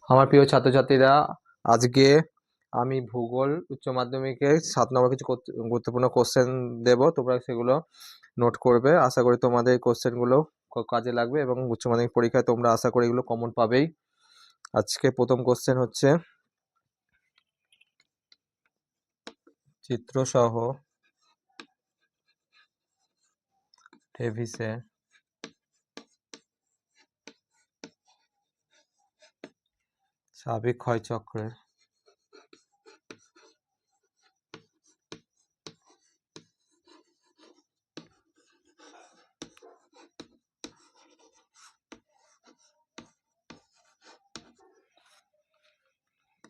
আমার প্রিয় ছাত্রছাত্রীরা, আজকে আমি ভূগোল উচ্চ মাধ্যমিকে 7 নম্বর কিছু গুরুত্বপূর্ণ কোশ্চেন দেব। তোমরা সেগুলো নোট করবে। আশা করি তোমাদের এই কোশ্চেনগুলো কাজে লাগবে এবং উচ্চ মাধ্যমিক পরীক্ষায় তোমরা আশা করি এগুলো কমন পাবেই। আজকে প্রথম কোশ্চেন হচ্ছে, চিত্রসহ টেভিসে সাবেক ক্ষয়চক্রের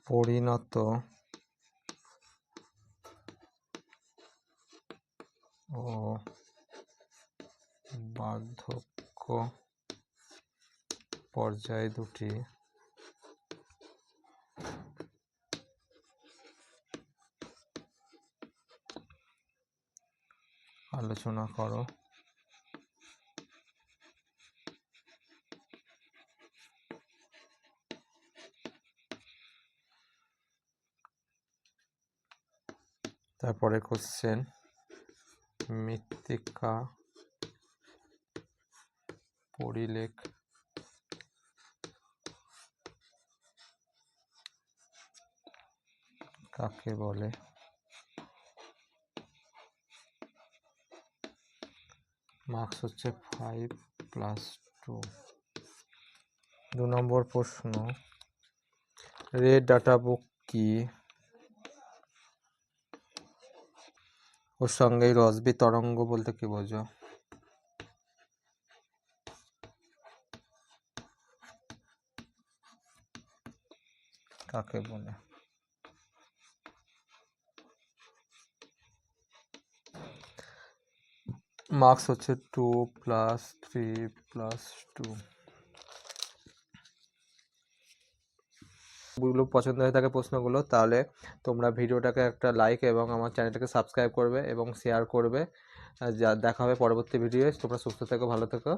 পরিণত ও বার্ধক্য পর্যায় দুটি আলোচনা করো। তারপরে কোশ্চেন, মৃত্তিকা পরিলেখ কাকে বলে? মার্কস হচ্ছে 5+2। 2 নম্বর প্রশ্ন, রেড ডাটা বুক কি? ওর সঙ্গে রসবি তরঙ্গ বলতে কি বোঝো? কাকে বলে? মার্কস হচ্ছে 2+3+2। গুলো পছন্দ হয়ে থাকে প্রশ্নগুলো, তাহলে তোমরা ভিডিওটাকে একটা লাইক এবং আমার চ্যানেলটাকে সাবস্ক্রাইব করবে এবং শেয়ার করবে। যা দেখা হবে পরবর্তী ভিডিওয়ে। তোমরা সুস্থ থেকো, ভালো থেকো।